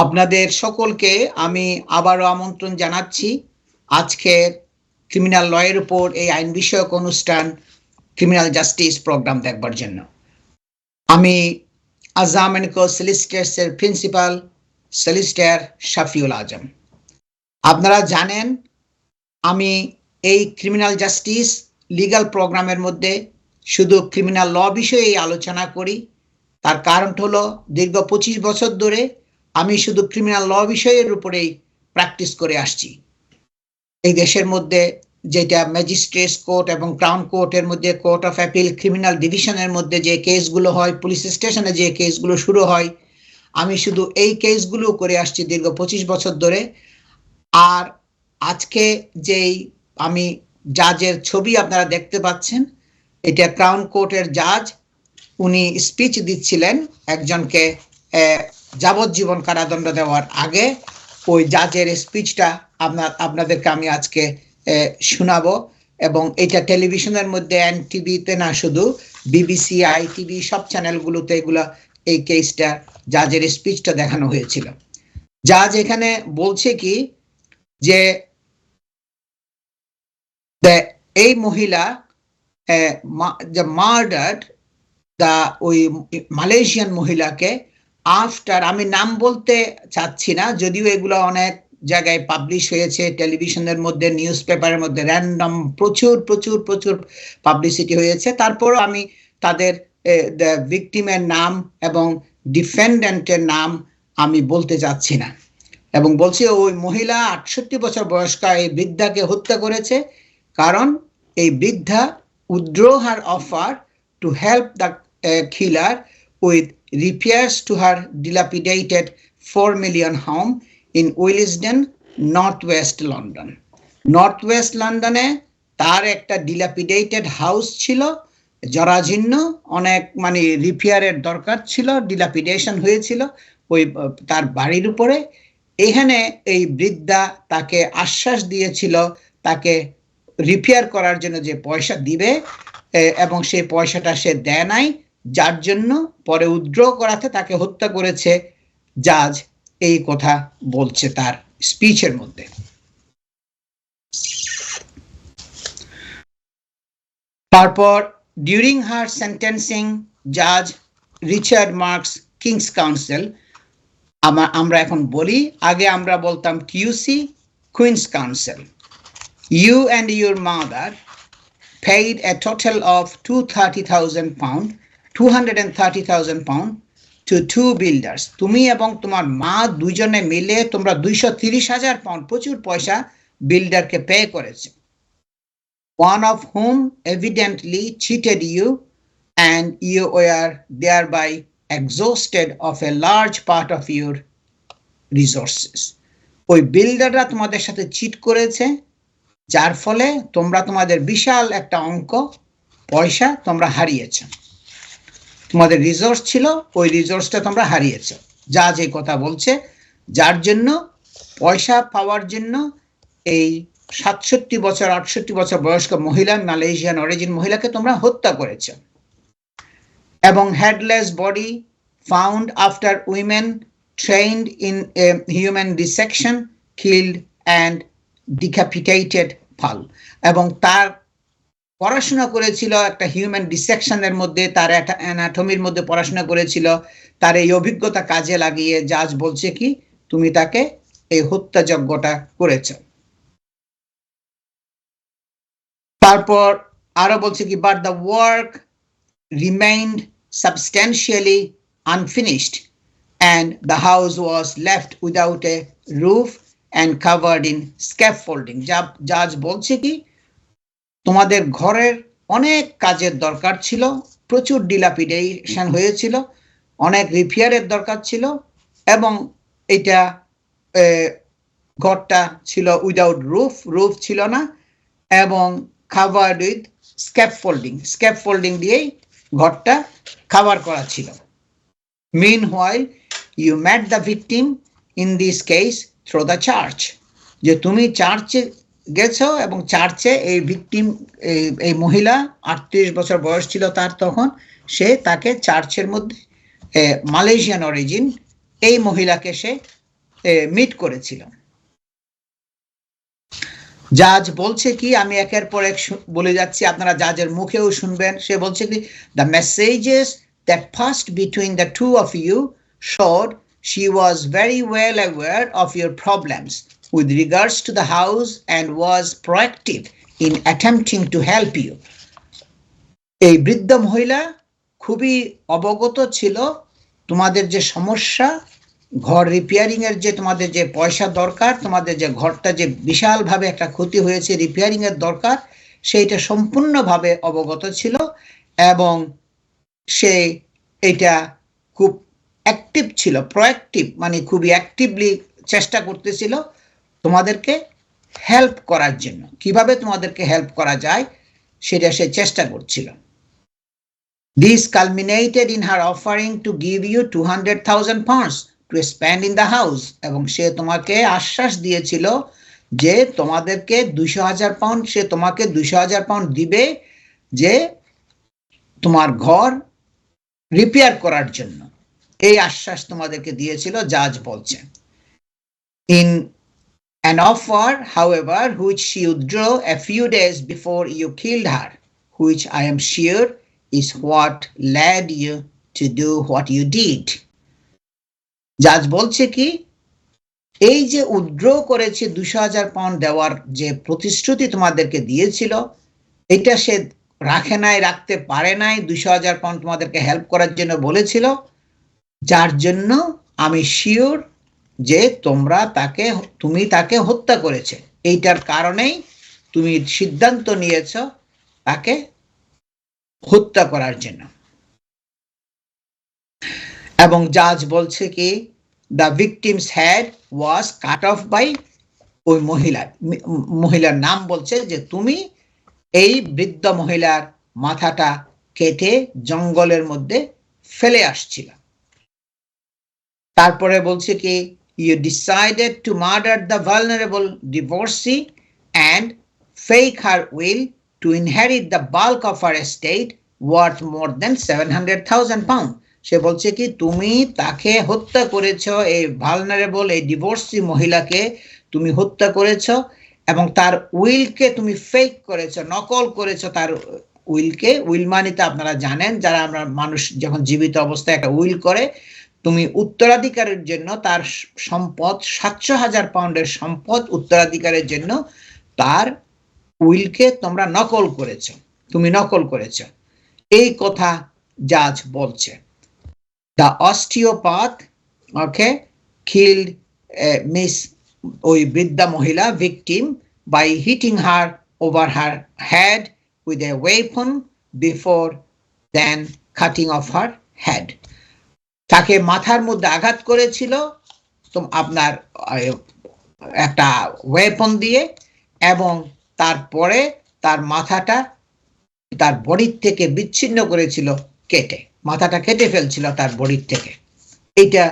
আপনাদের সকলকে আমি আবারও আমন্ত্রণ জানাচ্ছি আজকের ক্রিমিনাল লয়ের উপর এই আইন বিষয়ক অনুষ্ঠান ক্রিমিনাল জাস্টিস প্রোগ্রাম দেখবার জন্য। আমি আজাম এন্ড কো সলিসিটার্স এর প্রিন্সিপাল সলিসিটর শাফিউল আজম। আপনারা জানেন আমি এই ক্রিমিনাল জাস্টিস লিগ্যাল প্রোগ্রামের মধ্যে শুধু ক্রিমিনাল ল বিষয়ে আলোচনা করি। তার কারণ হলো দীর্ঘ 25 বছর ধরে আমি শুধু ক্রিমিনাল ল বিষয়ের উপরেই প্র্যাকটিস করে আসছি। এই দেশের মধ্যে যেটা ম্যাজিস্ট্রেটস কোর্ট এবং ক্রাউন কোর্টের মধ্যে কোর্ট অফ অ্যাপিল ক্রিমিনাল ডিভিশনের মধ্যে যে কেসগুলো হয়, পুলিশ স্টেশনে যে কেসগুলো শুরু হয়, আমি শুধু এই কেসগুলো করে আসছি দীর্ঘ 25 বছর ধরে। আর আজকে যেই আমি জাজের ছবি আপনারা দেখতে পাচ্ছেন, এটা ক্রাউন কোর্টের জাজ। উনি স্পিচ দিচ্ছিলেন একজনকে যাবজ্জীবন কারাদণ্ড দেওয়ার আগে। ওই জাজের স্পিচটা আপনাদেরকে আমি আজকে শোনাবো। এবং এটা টেলিভিশনের মধ্যে এনটিভিতে না, শুধু বিবিসি, আইটিভি সব চ্যানেলগুলোতে এগুলা এই কেসটা জাজের স্পিচটা দেখানো হয়েছিল। জাজ এখানে বলছে কি যে এই মহিলা মার্ডার্ড দা ওই মালয়েশিয়ান মহিলাকে আফটার, আমি নাম বলতে চাচ্ছি না, যদিও এগুলো অনেক জায়গায় পাবলিশ হয়েছে, টেলিভিশনের মধ্যে, নিউজ পেপারের মধ্যে র্যান্ডম প্রচুর প্রচুর প্রচুর পাবলিসিটি হয়েছে। তারপরও আমি তাদের ভিকটিমের নাম এবং ডিফেন্ডেন্টের নাম আমি বলতে চাচ্ছি না। এবং বলছি ওই মহিলা 68 বছর বয়স্কা এই বৃদ্ধাকে হত্যা করেছে, কারণ এই বৃদ্ধা withdraw her offer to help the killer with repairs to her dilapidated 4 million home in Willesden, Northwest London. Northwest Londone তার একটা dilapidated হাউস ছিল, জরাজীর্ণ, অনেক মানে রিপেয়ারের দরকার ছিল, ডিলাপিডেশন হয়েছিল ওই তার বাড়ির উপরে। এখানে এই বৃদ্ধা তাকে আশ্বাস দিয়েছিল তাকে রিপেয়ার করার জন্য যে পয়সা দিবে, এবং সেই পয়সাটা সে দেয় নাই, যার জন্য পরে উইথড্র করাতে তাকে হত্যা করেছে। জাজ এই কথা বলছে তার স্পিচের মধ্যে। তারপর ডিউরিং হার সেন্টেন্সিং, জাজ রিচার্ড মার্কস কিংস কাউন্সিল, আমরা এখন বলি, আগে আমরা বলতাম QC, Queen's Counsel, you and your mother paid a total of £230,000 to two builders. তুমি এবং তোমার মা দুইজনে মিলে তোমরা 230,000 পাউন্ড, প্রচুর পয়সা, বিল্ডারকে পে করেছে। One of whom evidently cheated you and you were thereby exhausted of a large part of your resources. ওই বিল্ডাররা তোমাদের সাথে চিট করেছে, যার ফলে তোমরা তোমাদের বিশাল একটা অঙ্ক পয়সা তোমরা হারিয়েছ। তোমাদের রিসোর্স ছিল, ওই রিসোর্সটা তোমরা হারিয়েছ। যা যে কথা বলছে, যার জন্য পয়সা পাওয়ার জন্য এই 67 বছর 68 বছর বয়স্ক মহিলা, মালয়েশিয়ান অরিজিন মহিলাকে তোমরা হত্যা করেছ। এবং headless body found after women trend in human dissection, killed and decapitated fall. এবং তার পড়াশোনা করেছিল একটা হিউম্যান ডিসেকশনের মধ্যে, তার একটা অ্যানাটমির মধ্যে পড়াশোনা করেছিল। তার এই অভিজ্ঞতা কাজে লাগিয়ে জাজ বলছে কি তুমি তাকে এই হত্যাযজ্ঞটা করেছ। তারপর আরো বলছে কি, but the work remained substantially unfinished and the house was left without a roof and covered in scaffolding. জাজ বলছে কি তোমাদের ঘরের অনেক কাজের দরকার ছিল, প্রচুর ডিলাপিডেশন হয়েছিল, অনেক রিপেয়ারের দরকার ছিল, এবং এটা ঘরটা ছিল উইদাউট রুফ, রুফ ছিল না, এবং কাভার্ড উইথ স্ক্যাফোল্ডিং দিয়েই ঘরটা কাভার করা ছিল। Meanwhile, you met the victim in this case through the church. যে তুমি চার্চে গেছো এবং চার্চে এই ভিকটিম, এই মহিলা 38 বছর বয়স ছিল তার তখন, সে তাকে চার্চের মধ্যে মালয়েশিয়ান অরিজিন এই মহিলাকে সে মিট করেছিল। জাজ বলছে কি, আমি একের পর এক বলে যাচ্ছি, আপনারা জাজের মুখেও শুনবেন। সে বলছে কি, the messages that passed between the two of you showed she was very well aware of your problems with regards to the house and was proactive in attempting to help you. এই বৃদ্ধ মহিলা খুবই অবগত ছিল তোমাদের যে সমস্যা, ঘর রিপেয়ারিং এর যে তোমাদের যে পয়সা দরকার, তোমাদের যে ঘরটা যে বিশালভাবে একটা ক্ষতি হয়েছে, রিপেয়ারিং এর দরকার, সেইটা সম্পূর্ণভাবে অবগত ছিল এবং সে এটা খুব অ্যাক্টিভ ছিল, প্রোঅ্যাক্টিভ মানে খুবই অ্যাক্টিভলি চেষ্টা করতেছিল তোমাদেরকে হেল্প করার জন্য। কিভাবে তোমাদেরকে হেল্প করা যায় সেটা সে চেষ্টা করছিল। This culminated in her offering to give you 200,000 pounds to spend in the house, এবং সে তোমাকে আশ্বাস দিয়েছিল যে তোমাদেরকে 200,000 পাউন্ড, সে তোমাকে 200,000 পাউন্ড দিবে যে তোমার ঘর রিপেয়ার করার জন্য। এই আশ্বাস তোমাদেরকে দিয়েছিল, জাজ বলছে। In an offer, however, which she withdrew a few days before you killed her, which I am sure is what led you to do what you did. জাজ বলছে কি, এই যে উইথড্র করেছে 200,000 পাউন্ড দেওয়ার যে প্রতিশ্রুতি তোমাদেরকে দিয়েছিল, এটা সে রাখে নাই, রাখতে পারে নাই। 200,000 পাউন্ড তোমাদেরকে হেল্প করার জন্য বলেছিল, যার জন্য আমি শিওর যে তুমি তাকে হত্যা করেছে। এইটার কারণেই তুমি সিদ্ধান্ত নিয়েছ তাকে হত্যা করার জন্য। এবং জাজ বলছে কি, the victim's head was cut off by, ওই মহিলার নাম বলছে যে তুমি এই বৃদ্ধ মহিলার মাথাটা কেটে জঙ্গলের মধ্যে ফেলে আসছিল। তারপরে বলছে কি, you decided to murder the vulnerable divorcee and fake her will to inherit the bulk of her estate worth more than 700,000 pounds. সে বলছে কি, তুমি তাকে হত্যা করেছ, এই ভালনারেবল এই ডিভোর্সি মহিলাকে তুমি হত্যা করেছ এবং তার উইলকে তুমি ফেক করেছ, নকল করেছ তার উইলকে। উইল মানিতে আপনারা জানেন, যারা আমরা মানুষ যখন জীবিত অবস্থায় একটা উইল করে, তুমি উত্তরাধিকারের জন্য তার সম্পদ 700,000 পাউন্ডের সম্পদ উত্তরাধিকারের জন্য তার উইলকে তোমরা নকল করেছ, তুমি নকল করেছ, এই কথা জাজ বলছে। দ্য অস্টিওপ্যাথ killed মিস ওই বৃদ্ধা মহিলা victim by hitting her over her head with a weapon before then cutting off her head. তাকে মাথার মধ্যে আঘাত করেছিল আপনার একটা ওয়েপন দিয়ে, এবং তারপরে তার মাথাটা তার বডির থেকে বিচ্ছিন্ন করেছিল, কেটে মাথাটা কেটে ফেলছিল তার বডির থেকে। এইটা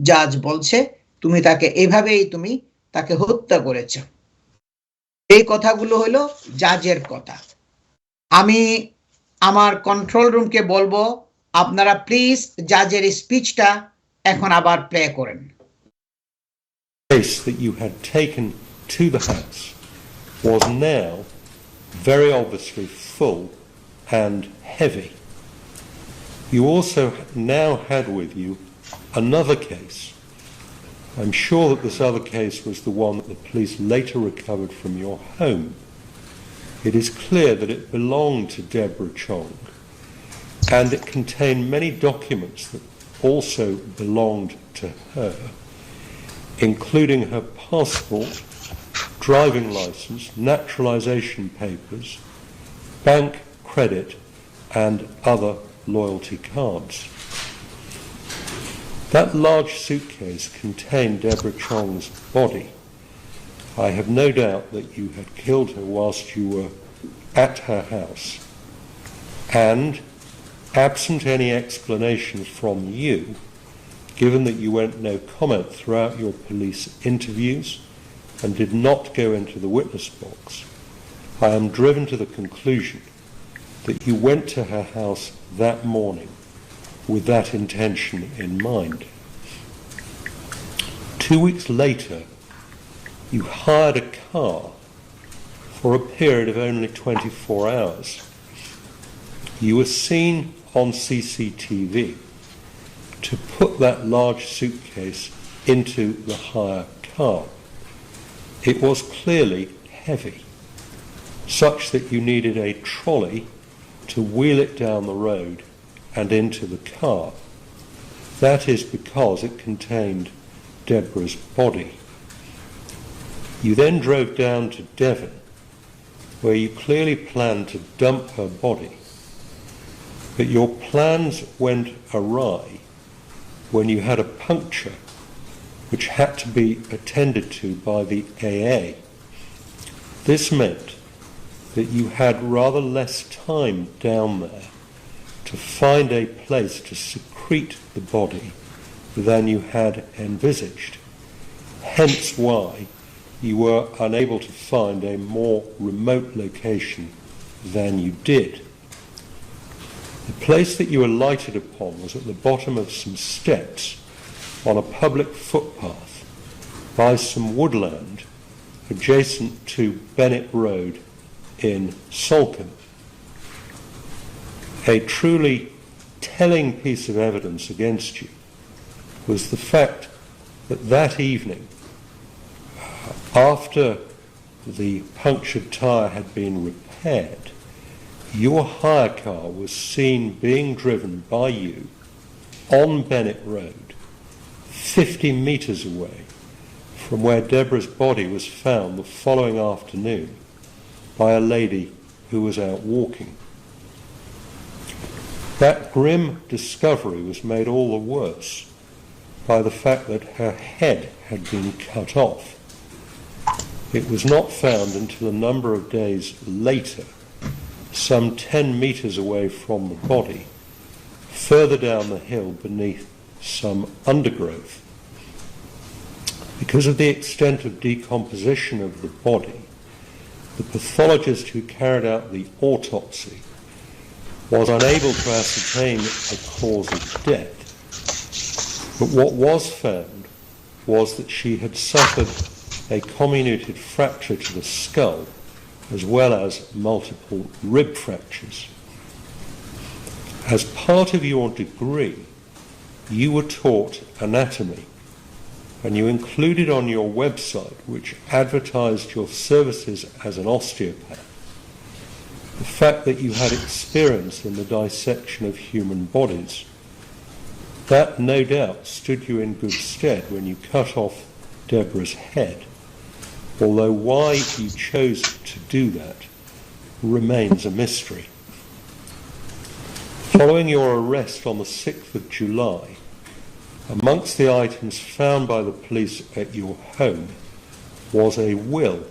জাজ বলছে, তুমি তাকে এভাবেই তুমি তাকে হত্যা করেছ। এই কথাগুলো হলো জাজের কথা। আমি আমার কন্ট্রোল রুমকে বলবো, আপনারা প্লিজ জাজের স্পিচটা এখন আবার প্লে করেন। Case that you had taken to the house was now very obviously full and heavy. You also now had with you another case. I'm sure that this other case was the one that the police later recovered from your home. It is clear that it belonged to Deborah Chong, and it contained many documents that also belonged to her, including her passport, driving license, naturalization papers, bank credit, and other loyalty cards. That large suitcase contained Deborah Chong's body. I have no doubt that you had killed her whilst you were at her house, and absent any explanation from you, given that you went no comment throughout your police interviews and did not go into the witness box, I am driven to the conclusion that you went to her house that morning with that intention in mind. 2 weeks later, you hired a car for a period of only 24 hours. You were seen on CCTV to put that large suitcase into the hire car. It was clearly heavy, such that you needed a trolley to wheel it down the road and into the car. That is because it contained Deborah's body. You then drove down to Devon, where you clearly planned to dump her body. But your plans went awry when you had a puncture which had to be attended to by the AA. This meant that you had rather less time down there to find a place to secrete the body than you had envisaged, hence why you were unable to find a more remote location than you did. The place that you alighted upon was at the bottom of some steps on a public footpath by some woodland adjacent to Bennett Road in Salcombe. A truly telling piece of evidence against you was the fact that that evening, after the punctured tyre had been repaired, your hire car was seen being driven by you on Bennett Road, 50 metres away from where Deborah's body was found the following afternoon by a lady who was out walking. That grim discovery was made all the worse by the fact that her head had been cut off. It was not found until a number of days later, some 10 metres away from the body, further down the hill beneath some undergrowth. Because of the extent of decomposition of the body, the pathologist who carried out the autopsy was unable to ascertain the cause of death. But what was found was that she had suffered a comminuted fracture to the skull, as well as multiple rib fractures. As part of your degree, you were taught anatomy, and you included on your website, which advertised your services as an osteopath, the fact that you had experience in the dissection of human bodies. That no doubt stood you in good stead when you cut off Deborah's head, although why you chose to do that remains a mystery. Following your arrest on the 6th of July, amongst the items found by the police at your home was a will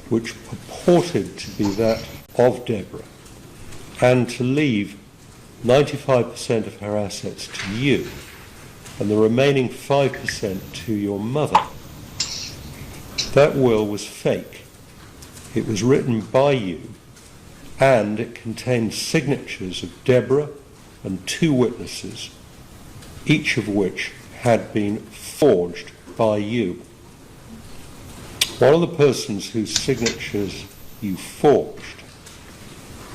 which purported to be that of Deborah and to leave 95% of her assets to you and the remaining 5% to your mother. That will was fake. It was written by you and it contained signatures of Deborah and 2 witnesses, each of which had been forged by you. One of the persons whose signatures you forged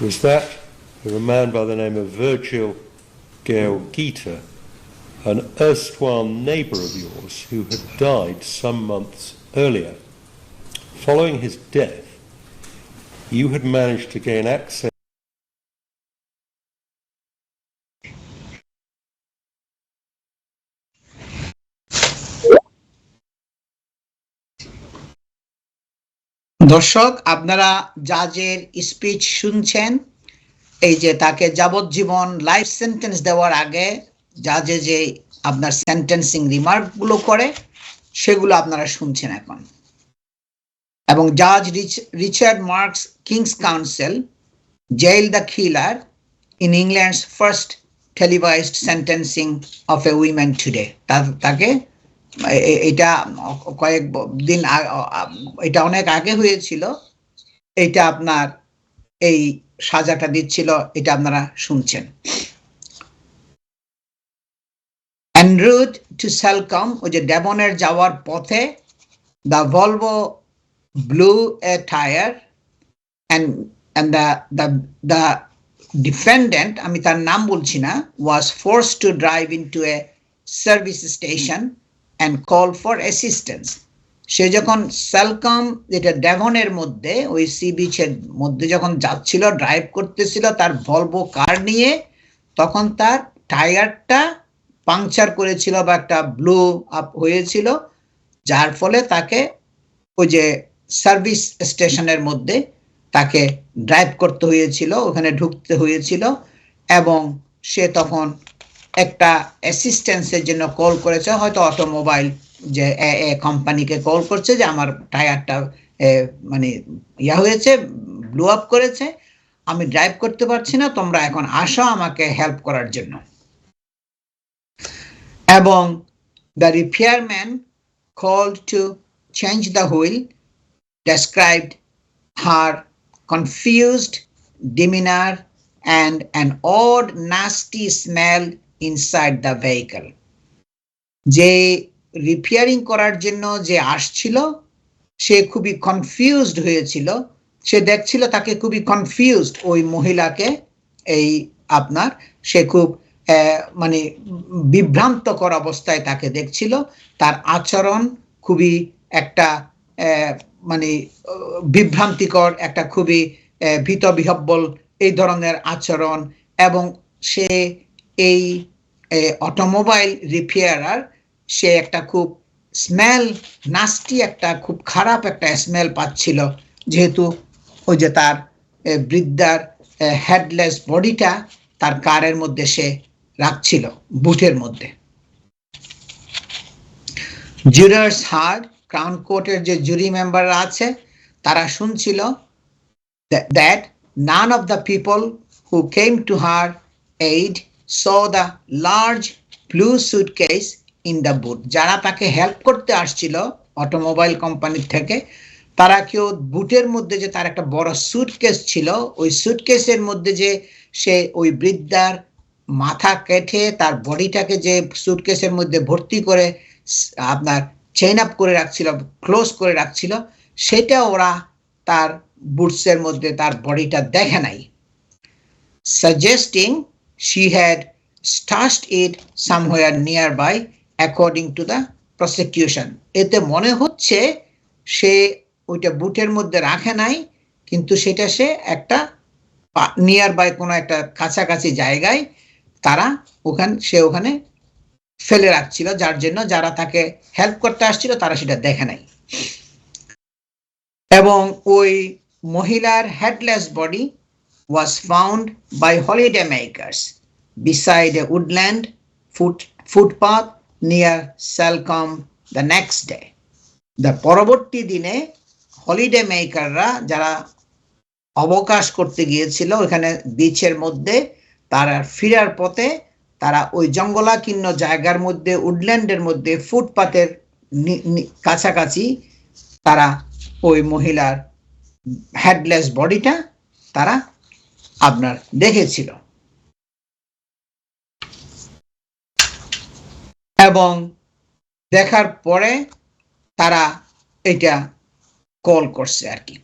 was that of a man by the name of Virgil Gita, an erstwhile neighbour of yours who had died some months earlier. Following his death, you had managed to gain access দর্শক, আপনারা জাজের speech শুনছেন। এই যে তাকে যাবজ্জীবন life sentence দেওয়ার আগে জাজে যে আপনার সেন্টেন্সিং রিমার্কগুলো করে সেগুলো আপনারা শুনছেন এখন। এবং জাজ Richard Marks King's Counsel jail the killer in England's first televised sentencing of a woman today. তাকে এটা কয়েক দিন, এটা অনেক আগে হয়েছিল, এটা আপনার এই সাজাটা দিচ্ছিল, এটা আপনারা শুনছেন। And En route to Salcombe, ওই যে ডেভনের যাওয়ার পথে, the Volvo blew a tire and the defendant, আমি তার নাম বলছি না, was forced to drive into a service station and call for assistance. সে যখন সালকম, যেটা ডেভনের মধ্যে, ওই সি বিচের মধ্যে যখন যাচ্ছিল, ড্রাইভ করতেছিল তার ভলভো কার নিয়ে, তখন তার টায়ারটা পাংচার করেছিল বা একটা ব্লু আপ হয়েছিল, যার ফলে তাকে ওই যে সার্ভিস স্টেশনের মধ্যে তাকে ড্রাইভ করতে হয়েছিল, ওখানে ঢুকতে হয়েছিল, এবং সে তখন একটা অ্যাসিস্ট্যান্সের জন্য কল করেছে, হয়তো অটোমোবাইল যে কোম্পানিকে কল করছে যে আমার টায়ারটা মানে ইয়া হয়েছে, ব্লু আপ করেছে, আমি ড্রাইভ করতে পারছি না, তোমরা এখন আসো আমাকে হেল্প করার জন্য। এবং the repairman called to change the wheel described her confused demeanor and an odd nasty smell inside the vehicle. যে রিপেয়ারিং করার জন্য যে আসছিল সে খুবই কনফিউজড হয়েছিল, সে দেখছিল তাকে খুবই কনফিউজড, ওই মহিলাকে, এই আপনার সে খুব মানে বিভ্রান্তকর অবস্থায় তাকে দেখছিল, তার আচরণ খুবই একটা মানে বিভ্রান্তিকর, একটা খুবই ভীত বিহব্বল এই ধরনের আচরণ, এবং সে এই অটোমোবাইল রিপেয়ারার, সে একটা খুব স্মেল, নাস্টি একটা খুব খারাপ একটা স্মেল পাচ্ছিল, যেহেতু ওই যে তার বৃদ্ধার হেডলেস বডিটা তার কারের মধ্যে সে রাখছিল, বুটের মধ্যে। জুরার্স হার্ড, ক্রাউন কোর্টের যে জুরি মেম্বাররা আছে তারা শুনছিল that none of the people who came to her aid saw the large blue suitcase in the boot. যারা তাকে হেল্প করতে আসছিল অটোমোবাইল কোম্পানি থেকে, তারা কেউ বুটের মধ্যে যে তার একটা বড় সুটকেস ছিল, ওই সুটকেসের মধ্যে যে সে ওই বৃদ্ধার মাথা কেটে তার বডিটাকে যে সুটকেসের মধ্যে ভর্তি করে আপনার চেইন আপ করে রাখছিল, ক্লোজ করে রাখছিল, সেটা ওরা তার বুটসের মধ্যে তার বডিটা দেখে নাই, suggesting she had stashed it somewhere nearby according to the prosecution. এতে মনে হচ্ছে সে ওইটা বুটের মধ্যে রাখে নাই, কিন্তু সেটা সে একটা নিয়ার বাই কোনো একটা কাছাকাছি জায়গায় তারা সে ওখানে ফেলে রাখছিল, যার জন্য যারা তাকে হেল্প করতে আসছিল তারা সেটা দেখে নাই। এবং ওই মহিলার headless body was found by holiday makers beside a woodland footpath near Salcombe the next day. The পরবর্তী দিনে হলিডে মেকাররা যারা অবকাশ করতে গিয়েছিল ওখানে বিচের মধ্যে, তারা ফিরার পথে তারা ওই জঙ্গলাকীর্ণ জায়গার মধ্যে, উডল্যান্ডের মধ্যে, ফুটপাতের কাছাকাছি তারা ওই মহিলার হেডলেস বডিটা তারা আপনার দেখেছিল। এবং দেখার পরে তারা এটা কল করছে আর কি,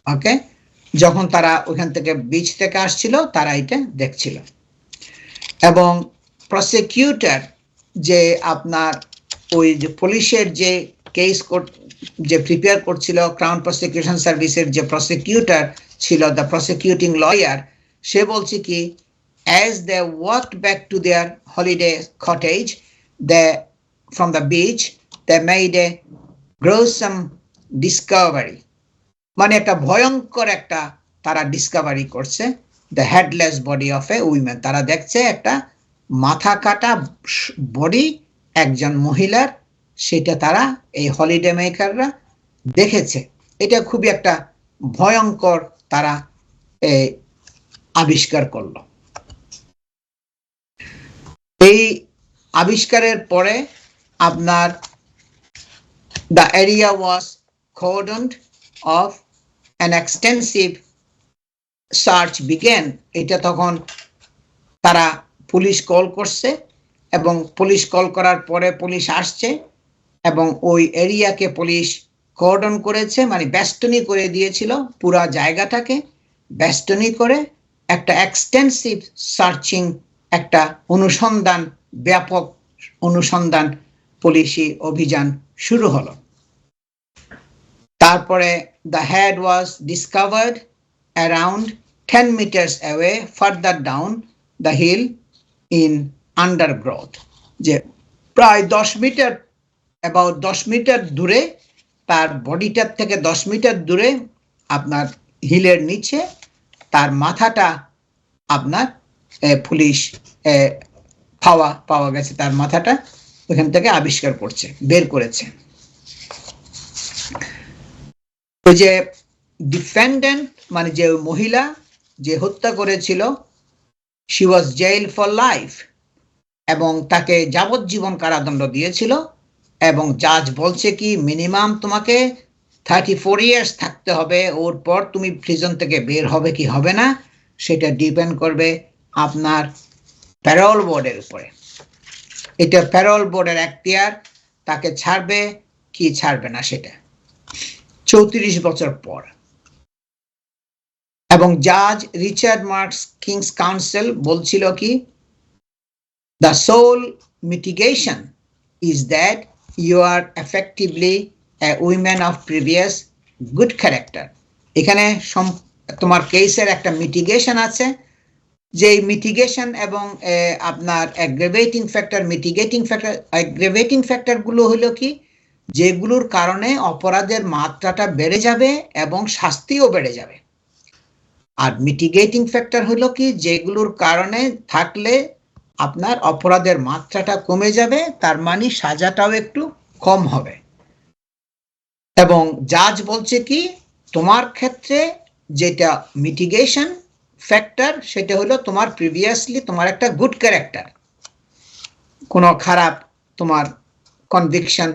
ওকে, যখন তারা ওখান থেকে বিচ থেকে আসছিল তারা এটা দেখছিল। এবং প্রসিকিউটর যে আপনার ওই যে পুলিশের যে কেস যে প্রিপেয়ার করছিল, ক্রাউন প্রসিকিউশন সার্ভিসের যে প্রসিকিউটর ছিল, দ্য প্রসিকিউটিং লয়ার, সে বলছে কি, as they walked back to their holiday cottage from the beach, they made a gruesome discovery. মানে একটা ভয়ঙ্কর একটা তারা ডিসকভারি করছে, the headless body of A women. তারা দেখছে একটা মাথা কাটা বডি একজন মহিলার, সেটা তারা এই হলিডে মেকাররা দেখেছে। এটা খুবই একটা ভয়ঙ্কর তারা আবিষ্কার করলো। এই আবিষ্কারের পরে আপনার the area was cordoned off, an extensive search began. এটা তখন তারা পুলিশ কল করছে এবং পুলিশ কল করার পরে পুলিশ আসছে এবং ওই এরিয়াকে পুলিশ কর্ডন করেছে, মানে বেষ্টনী করে দিয়েছিল পুরো জায়গাটাকে, বেষ্টনী করে একটা এক্সটেন্সিভ সার্চিং, একটা অনুসন্ধান, ব্যাপক অনুসন্ধান পুলিশি অভিযান শুরু হলো। তারপরে the head was discovered around 10 meters away further down the hill in undergrowth, যে প্রায় 10 মিটার, about 10 মিটার দূরে, তার বডিটার থেকে 10 মিটার দূরে আপনার হিলের নিচে তার মাথাটা আপনার পুলিশ পাওয়া গেছে, তার মাথাটা ওখান থেকে আবিষ্কার করছে, বের করেছে। ওই যে ডিফেন্ডেন্ট মানে যে মহিলা যে হত্যা করেছিল, she was jailed for life, এবং তাকে যাবজ্জীবন কারাদণ্ড দিয়েছিল, এবং জাজ বলছে কি মিনিমাম তোমাকে 34 ইয়ার্স থাকতে হবে, ওর পর তুমি প্রিজন থেকে বের হবে কি হবে না সেটা ডিপেন্ড করবে আপনার প্যারোল বোর্ডের উপরে। এটা প্যারোল বোর্ডের এখতিয়ার, তাকে ছাড়বে কি ছাড়বে না সেটা 34 বছর পর। এবং জাজ রিচার্ড মার্কস কিংস কাউন্সিল বলছিল কি, the sole mitigation is that you are effectively a woman of previous good character. এখানে তোমার কেসের একটা মিটিগেশন আছে, যে মিটিগেশন এবং আপনার অ্যাগ্রেভেটিং ফ্যাক্টর গুলো হলো কি, যেগুলোর কারণে অপরাধের মাত্রাটা বেড়ে যাবে এবং শাস্তিও বেড়ে যাবে। আর মিটিগেটিং ফ্যাক্টর হলো কি, যেগুলোর কারণে থাকলে আপনার অপরাধের মাত্রাটা কমে যাবে, তার মানে সাজাটাও একটু কম হবে। এবং জাজ বলছে কি, তোমার ক্ষেত্রে যেটা মিটিগেশন ফ্যাক্টর সেটা হলো তোমার প্রিভিয়াসলি তোমার একটা গুড ক্যারেক্টার, কোনো খারাপ তোমার কনভিকশন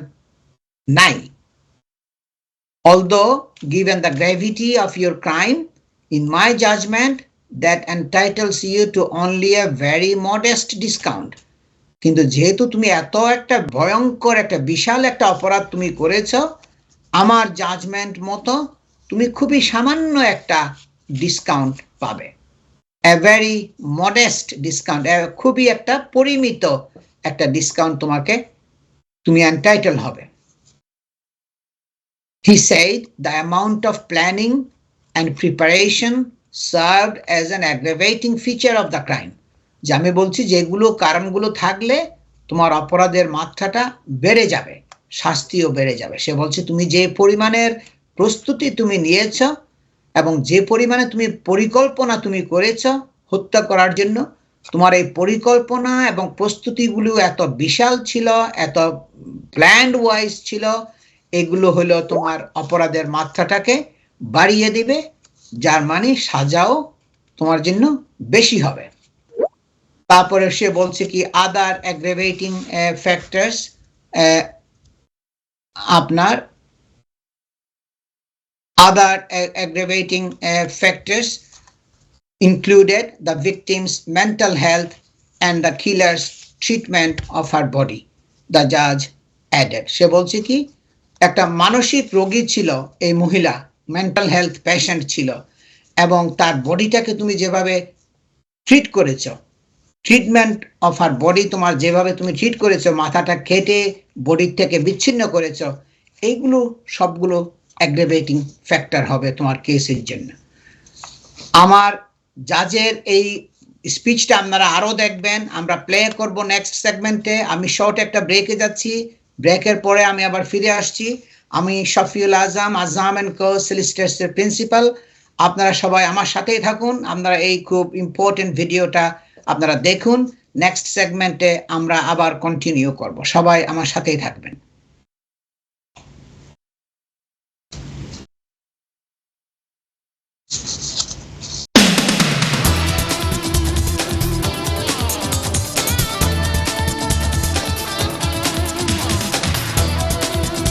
নাই। Although given the gravity of your crime, in my judgment that entitles you to only a very modest discount. কিন্তু যেহেতু তুমি এত একটা ভয়ঙ্কর একটা বিশাল একটা অপরাধ তুমি করেছো, আমার জাজমেন্ট মতো তুমি খুবই সামান্য একটা ডিসকাউন্ট পাবে, a very modest discount, খুবই একটা পরিমিত একটা ডিসকাউন্ট তুমি এন্টাইটেল হবে। He said the amount of planning and preparation served as an aggravating feature of the crime. যে আমি বলছি যেগুলো কারণগুলো থাকলে তোমার অপরাধের মাত্রাটা বেড়ে যাবে, শাস্তিও বেড়ে যাবে। সে বলছে তুমি যে পরিমাণের প্রস্তুতি তুমি নিয়েছ এবং যে পরিমাণে তুমি পরিকল্পনা তুমি করেছ হত্যা করার জন্য, তোমার এই পরিকল্পনা এবং প্রস্তুতিগুলো এত বিশাল ছিল, এত প্ল্যান্ড ওয়াইজ ছিল, এগুলো হলো তোমার অপরাধের মাত্রাটাকে বাড়িয়ে দিবে, যার মানে সাজাও তোমার জন্য বেশি হবে। তারপরে সে বলছে কি আদার অ্যাগ্রেভেটিং ফ্যাক্টরস, আপনার other aggravating factors included the victim's mental health and the killer's treatment of her body, the judge added. সে বলছে কি একটা মানসিক রোগী ছিল এই মহিলা, মেন্টাল হেলথ পেশেন্ট ছিল, এবং তার বডিটাকে তুমি যেভাবে ট্রিট করেছ, ট্রিটমেন্ট অফ হার বডি তোমার যেভাবে তুমি ট্রিট করেছো, মাথাটা কেটে বডির থেকে বিচ্ছিন্ন করেছো, এইগুলো সবগুলো অ্যাগ্রেভেটিং ফ্যাক্টর হবে তোমার কেসের জন্য। আমার জাজের এই স্পিচটা আপনারা আরো দেখবেন, আমরা প্লে করব নেক্সট সেগমেন্টে। আমি শর্ট একটা ব্রেকে যাচ্ছি, ব্রেকের পরে আমি আবার ফিরে আসছি। আমি শফিউল আজম এন্ড কো সলিসিটার্স এর প্রিন্সিপাল। আপনারা সবাই আমার সাথেই থাকুন, আপনারা এই খুব ইম্পর্টেন্ট ভিডিওটা আপনারা দেখুন। নেক্সট সেগমেন্টে আমরা আবার কন্টিনিউ করব, সবাই আমার সাথেই থাকবেন।